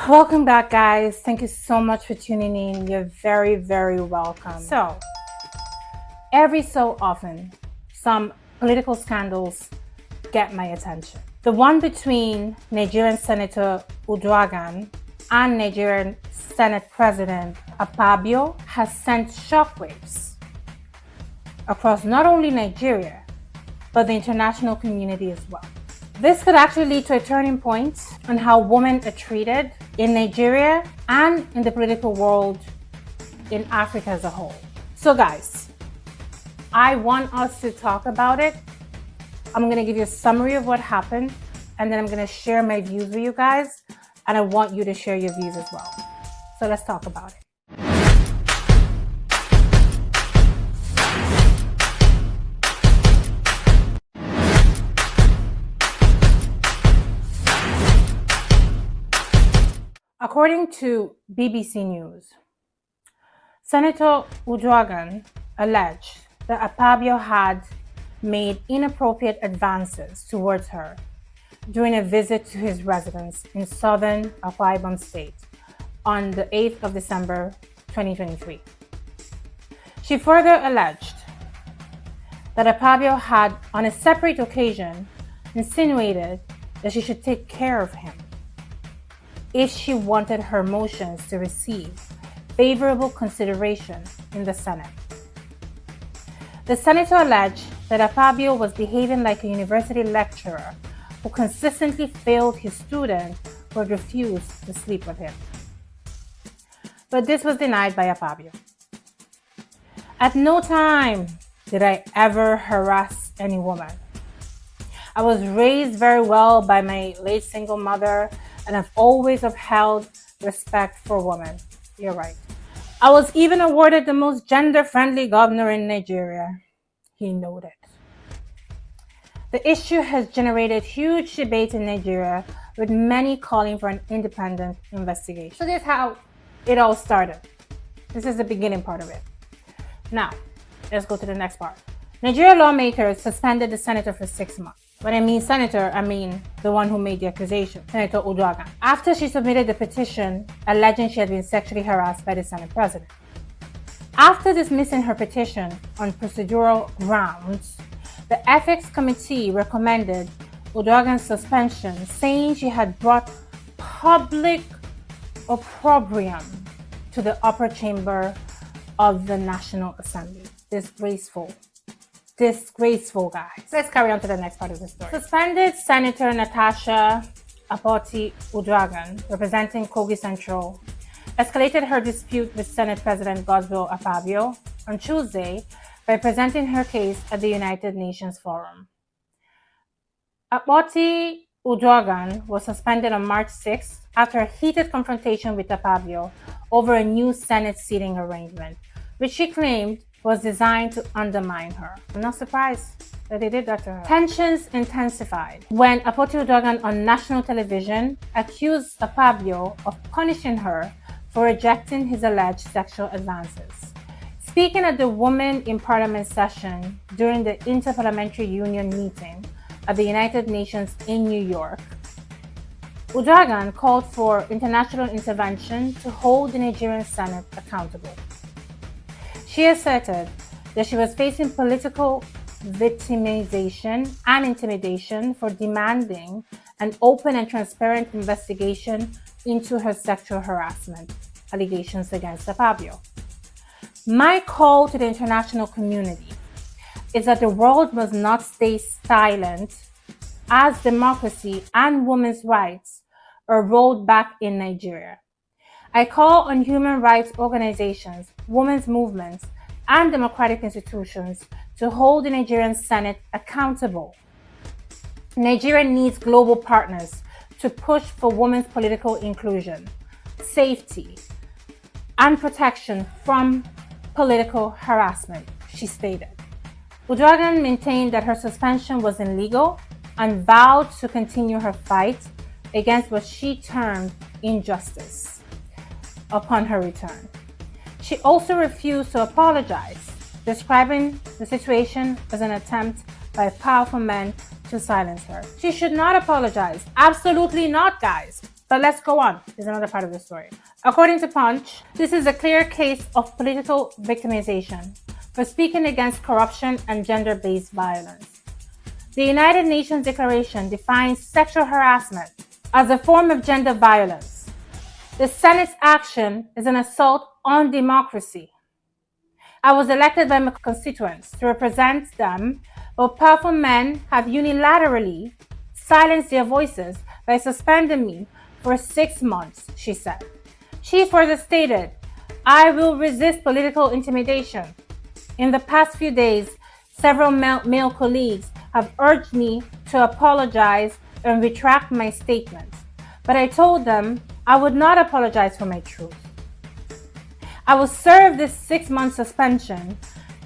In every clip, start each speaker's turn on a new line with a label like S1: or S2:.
S1: Welcome back, guys. Thank you so much for tuning in. You're very, very welcome. So, every so often, some political scandals get my attention. The one between Nigerian Senator Uduaghan and Nigerian Senate President Akpabio has sent shockwaves across not only Nigeria, but the international community as well. This could actually lead to a turning point on how women are treated in Nigeria and in the political world in Africa as a whole. So guys, I want us to talk about it. I'm going to give you a summary of what happened, and then I'm going to share my views with you guys, and I want you to share your views as well. So let's talk about it. According to BBC News, Senator Uduaghan alleged that Akpabio had made inappropriate advances towards her during a visit to his residence in southern Akwa State on the 8th of December 2023. She further alleged that Akpabio had, on a separate occasion, insinuated that she should take care of him if she wanted her motions to receive favorable consideration in the Senate. The senator alleged that Akpabio was behaving like a university lecturer who consistently failed his student who had refused to sleep with him. But this was denied by Akpabio. At no time did I ever harass any woman. I was raised very well by my late single mother, and I've always upheld respect for women. You're right. I was even awarded the most gender-friendly governor in Nigeria. He noted. The issue has generated huge debate in Nigeria, with many calling for an independent investigation. So this is how it all started. This is the beginning part of it. Now, let's go to the next part. Nigeria lawmakers suspended the senator for 6 months. When I mean senator, I mean the one who made the accusation, Senator Uduaghan, after she submitted the petition alleging she had been sexually harassed by the Senate President. After dismissing her petition on procedural grounds, the Ethics Committee recommended Uduaghan's suspension, saying she had brought public opprobrium to the upper chamber of the National Assembly. Disgraceful, guys. Let's carry on to the next part of the story. Suspended Senator Natasha Akpoti-Uduaghan, representing Kogi Central, escalated her dispute with Senate President Godswill Akpabio on Tuesday by presenting her case at the United Nations Forum. Akpoti-Uduaghan was suspended on March 6th after a heated confrontation with Akpabio over a new Senate seating arrangement, which she claimed was designed to undermine her. I'm not surprised that they did that to her. Tensions intensified when Akpoti-Uduaghan on national television accused Akpabio of punishing her for rejecting his alleged sexual advances. Speaking at the Women in Parliament session during the Interparliamentary Union meeting at the United Nations in New York, Uduaghan called for international intervention to hold the Nigerian Senate accountable. She asserted that she was facing political victimization and intimidation for demanding an open and transparent investigation into her sexual harassment allegations against Akpabio. My call to the international community is that the world must not stay silent as democracy and women's rights are rolled back in Nigeria. I call on human rights organizations, women's movements, and democratic institutions to hold the Nigerian Senate accountable. Nigeria needs global partners to push for women's political inclusion, safety, and protection from political harassment, she stated. Uduaghan maintained that her suspension was illegal and vowed to continue her fight against what she termed injustice upon her return. She also refused to apologize, describing the situation as an attempt by powerful men to silence her. She should not apologize. Absolutely not, guys. But let's go on. There's another part of the story. According to Punch, this is a clear case of political victimization for speaking against corruption and gender-based violence. The United Nations Declaration defines sexual harassment as a form of gender violence. The Senate's action is an assault on democracy. I was elected by my constituents to represent them, but powerful men have unilaterally silenced their voices by suspending me for 6 months, she said. She further stated, I will resist political intimidation. In the past few days, several male colleagues have urged me to apologize and retract my statements, but I told them I would not apologize for my truth. I will serve this 6-month suspension,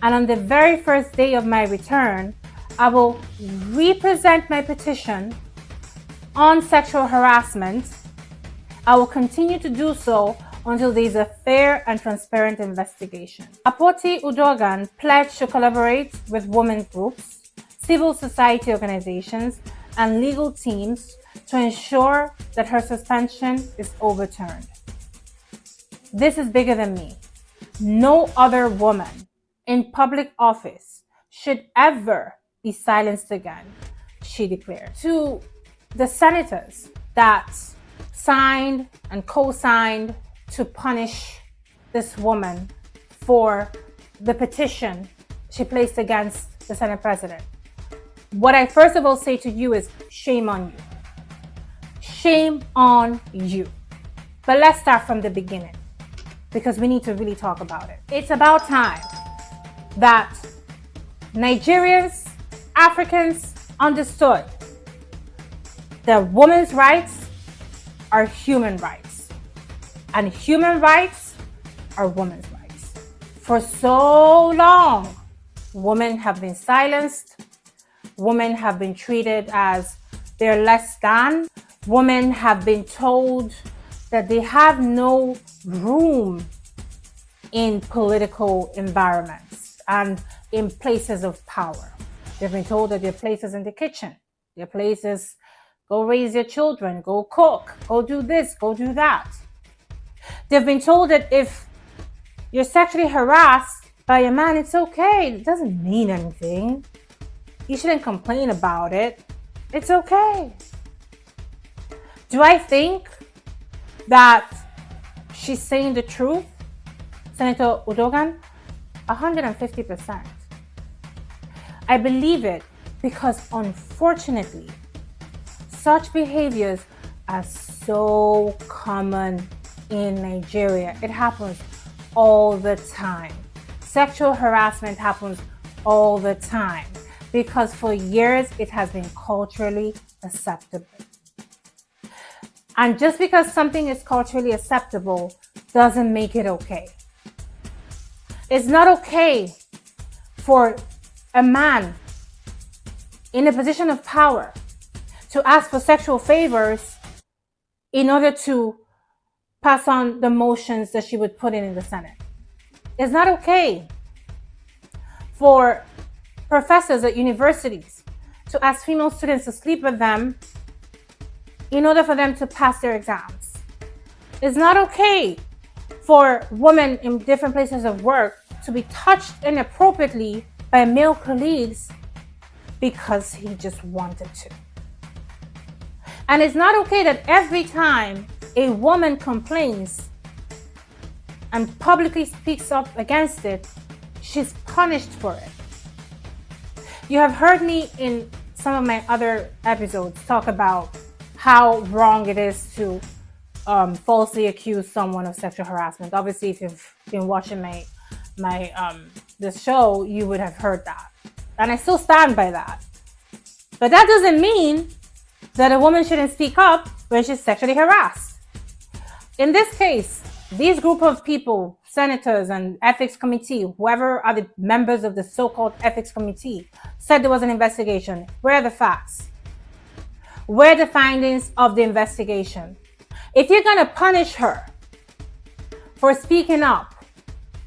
S1: and on the very first day of my return, I will represent my petition on sexual harassment. I will continue to do so until there is a fair and transparent investigation. Akpoti-uduaghan pledged to collaborate with women's groups, civil society organizations, and legal teams to ensure that her suspension is overturned. This is bigger than me. No other woman in public office should ever be silenced again, she declared. To the senators that signed and co-signed to punish this woman for the petition she placed against the Senate president, what I first of all say to you is shame on you. Shame on you. But let's start from the beginning, because we need to really talk about it. It's about time that Nigerians, Africans understood that women's rights are human rights, and human rights are women's rights. For so long, women have been silenced. Women have been treated as they're less than. Women have been told that they have no room in political environments and in places of power. They've been told that their place is in the kitchen. Their place is go raise your children, go cook, go do this, go do that. They've been told that if you're sexually harassed by a man, it's okay. It doesn't mean anything. You shouldn't complain about it. It's okay. Do I think that she's saying the truth, Senator Uduaghan? 150%. I believe it because, unfortunately, such behaviors are so common in Nigeria. It happens all the time. Sexual harassment happens all the time because for years it has been culturally acceptable. And just because something is culturally acceptable doesn't make it okay. It's not okay for a man in a position of power to ask for sexual favors in order to pass on the motions that she would put in the Senate. It's not okay for professors at universities to ask female students to sleep with them in order for them to pass their exams. It's not okay for women in different places of work to be touched inappropriately by male colleagues because he just wanted to. And it's not okay that every time a woman complains and publicly speaks up against it, she's punished for it. You have heard me in some of my other episodes talk about how wrong it is to falsely accuse someone of sexual harassment. Obviously, if you've been watching this show, you would have heard that. And I still stand by that. But that doesn't mean that a woman shouldn't speak up when she's sexually harassed. In this case, these group of people, senators and ethics committee, whoever are the members of the so-called ethics committee, said there was an investigation. Where are the facts? Where are the findings of the investigation? If you're going to punish her for speaking up,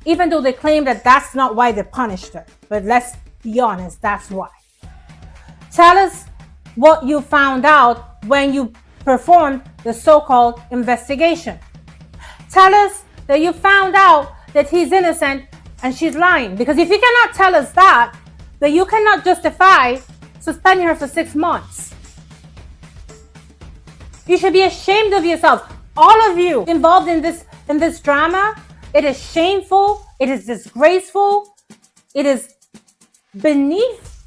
S1: even though they claim that that's not why they punished her, but let's be honest, that's why. Tell us what you found out when you performed the so-called investigation. Tell us that you found out that he's innocent and she's lying. Because if you cannot tell us that, then you cannot justify suspending her for 6 months. You should be ashamed of yourself. All of you involved in this drama. It is shameful. It is disgraceful. It is beneath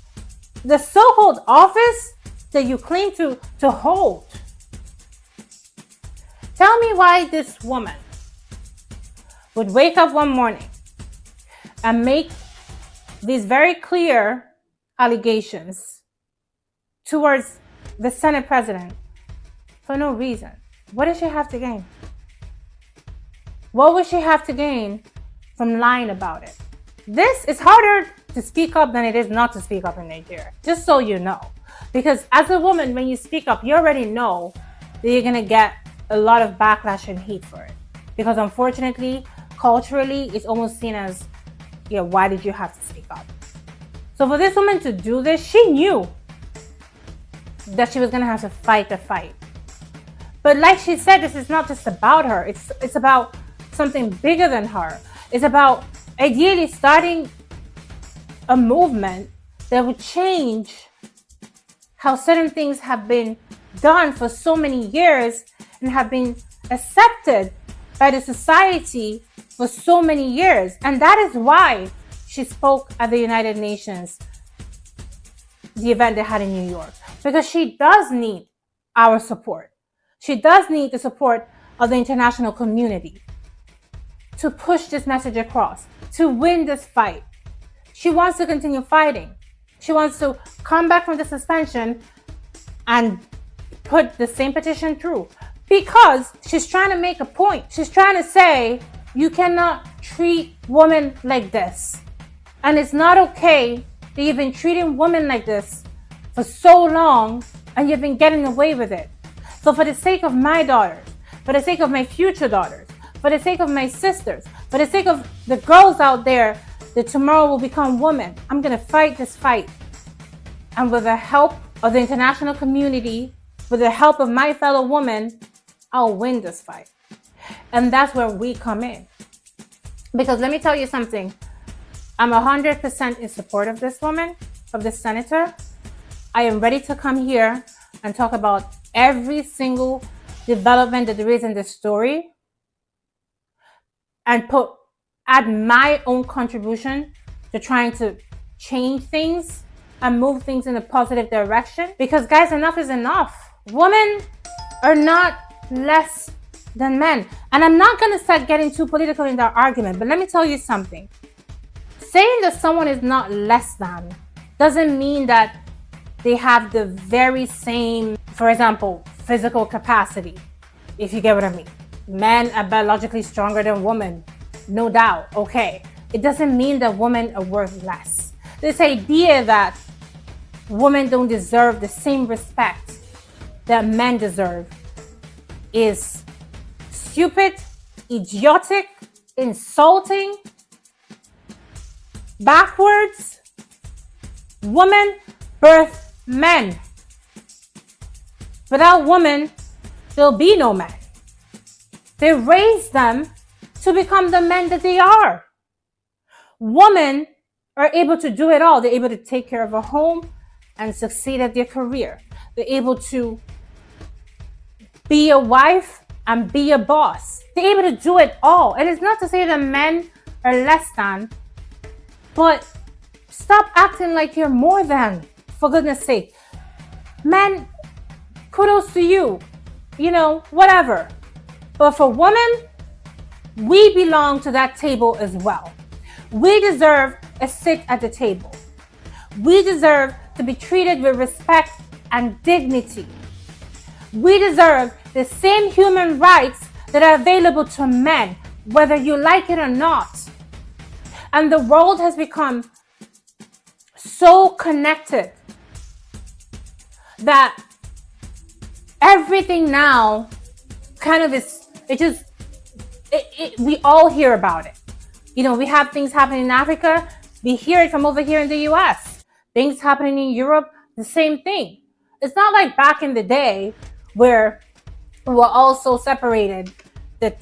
S1: the so-called office that you claim to hold. Tell me why this woman would wake up one morning and make these very clear allegations towards the Senate president for no reason. What does she have to gain? What would she have to gain from lying about it? This is harder to speak up than it is not to speak up in Nigeria, just so you know. Because as a woman, when you speak up, you already know that you're going to get a lot of backlash and hate for it. Because unfortunately, culturally, it's almost seen as, yeah, why did you have to speak up? So for this woman to do this, she knew that she was going to have to fight the fight. But like she said, this is not just about her. It's about something bigger than her. It's about ideally starting a movement that would change how certain things have been done for so many years and have been accepted by the society for so many years. And that is why she spoke at the United Nations, the event they had in New York, because she does need our support. She does need the support of the international community to push this message across, to win this fight. She wants to continue fighting. She wants to come back from the suspension and put the same petition through, because she's trying to make a point. She's trying to say, you cannot treat women like this. And it's not okay that you've been treating women like this for so long and you've been getting away with it. So for the sake of my daughters, for the sake of my future daughters, for the sake of my sisters, for the sake of the girls out there that tomorrow will become women, I'm going to fight this fight. And with the help of the international community, with the help of my fellow women, I'll win this fight. And that's where we come in. Because let me tell you something. I'm 100% in support of this woman, of this senator. I am ready to come here and talk about every single development that there is in this story and add my own contribution to trying to change things and move things in a positive direction. Because guys, enough is enough. Women are not less than men. And I'm not going to start getting too political in that argument, but let me tell you something. Saying that someone is not less than doesn't mean that they have the very same, for example, physical capacity, if you get what I mean. Men are biologically stronger than women, no doubt, okay. It doesn't mean that women are worth less. This idea that women don't deserve the same respect that men deserve is stupid, idiotic, insulting, backwards. Women birth men. Without women, there'll be no men. They raise them to become the men that they are. Women are able to do it all. They're able to take care of a home and succeed at their career. They're able to be a wife and be a boss. They're able to do it all. And it's not to say that men are less than, but stop acting like you're more than, for goodness sake. Men, kudos to you, whatever. But for women, we belong to that table as well. We deserve a seat at the table. We deserve to be treated with respect and dignity. We deserve the same human rights that are available to men, whether you like it or not. And the world has become so connected that everything now kind of we all hear about it. We have things happening in Africa. We hear it from over here in the US. Things happening in Europe, the same thing. It's not like back in the day where we're all so separated that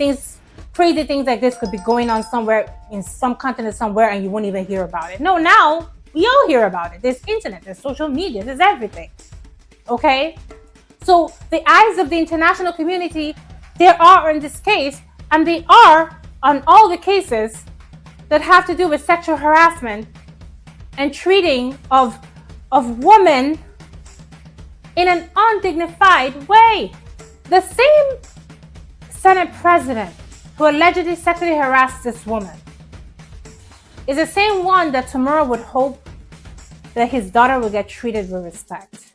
S1: crazy things like this could be going on somewhere in some continent somewhere and you won't even hear about it. No, now we all hear about it. There's internet, there's social media, there's everything. Okay? So the eyes of the international community, they are in this case, and they are on all the cases that have to do with sexual harassment and treating of women in an undignified way. The same Senate president who allegedly sexually harassed this woman is the same one that tomorrow would hope that his daughter will get treated with respect.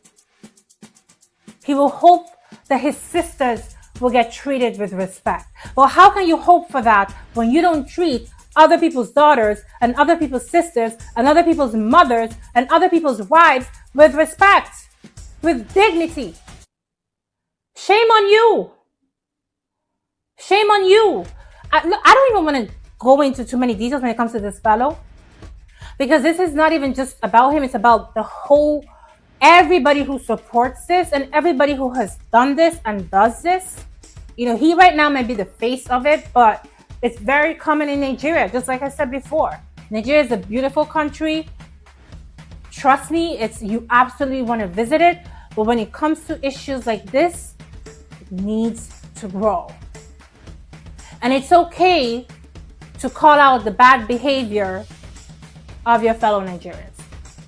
S1: He will hope that his sisters will get treated with respect. Well, how can you hope for that when you don't treat other people's daughters and other people's sisters and other people's mothers and other people's wives with respect, with dignity? Shame on you. Shame on you. I don't even want to go into too many details when it comes to this fellow, because this is not even just about him. It's about the whole, everybody who supports this and everybody who has done this and does this. You know, he right now may be the face of it, but it's very common in Nigeria. Just like I said before, Nigeria is a beautiful country. Trust me, you absolutely want to visit it. But when it comes to issues like this, it needs to grow. And it's okay to call out the bad behavior of your fellow Nigerians.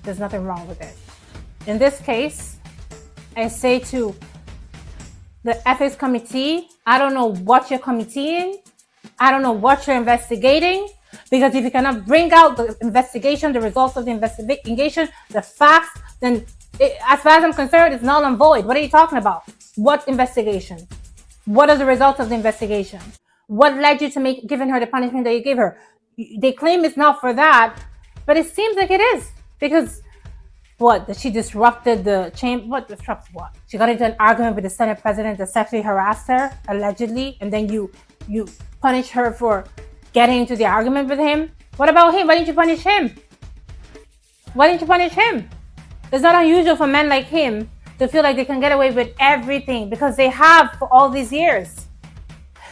S1: There's nothing wrong with it. In this case, I say to the ethics committee, I don't know what you're committeeing. I don't know what you're investigating. Because if you cannot bring out the investigation, the results of the investigation, the facts, then as far as I'm concerned, it's null and void. What are you talking about? What investigation? What are the results of the investigation? What led you to giving her the punishment that you gave her? They claim it's not for that, but it seems like it is. Because that she disrupted the chamber? What disrupted what? She got into an argument with the Senate president that sexually harassed her, allegedly, and then you punish her for getting into the argument with him? What about him? Why didn't you punish him? Why didn't you punish him? It's not unusual for men like him to feel like they can get away with everything because they have for all these years.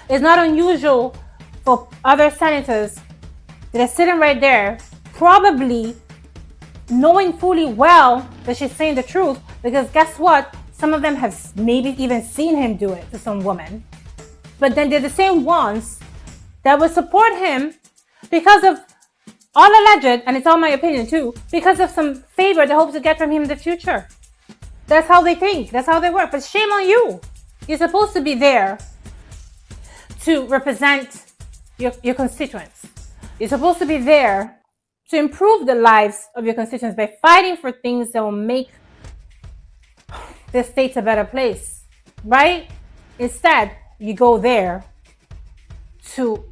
S1: It's not unusual for other senators that are sitting right there, probably knowing fully well that she's saying the truth, because guess what? Some of them have maybe even seen him do it to some woman. But then they're the same ones that would support him because of, all alleged, and it's all my opinion too, because of some favor they hope to get from him in the future. That's how they think. That's how they work. But shame on you. You're supposed to be there to represent your constituents. You're supposed to be there to improve the lives of your constituents by fighting for things that will make the state a better place, right? Instead, you go there to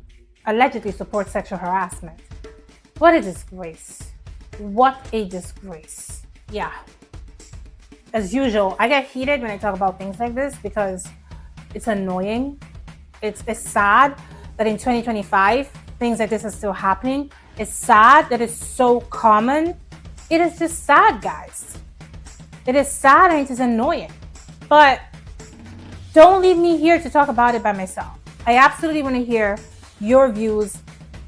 S1: allegedly support sexual harassment. What a disgrace. What a disgrace. Yeah. As usual, I get heated when I talk about things like this because it's annoying. It's sad that in 2025, things like this are still happening. It's sad that it's so common. It is just sad, guys. It is sad and it is annoying. But don't leave me here to talk about it by myself. I absolutely want to hear your views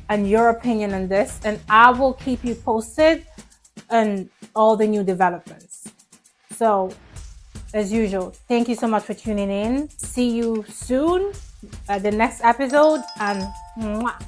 S1: and your opinion on this, and I will keep you posted on all the new developments. So, as usual, thank you so much for tuning in. See you soon at the next episode, and mwah.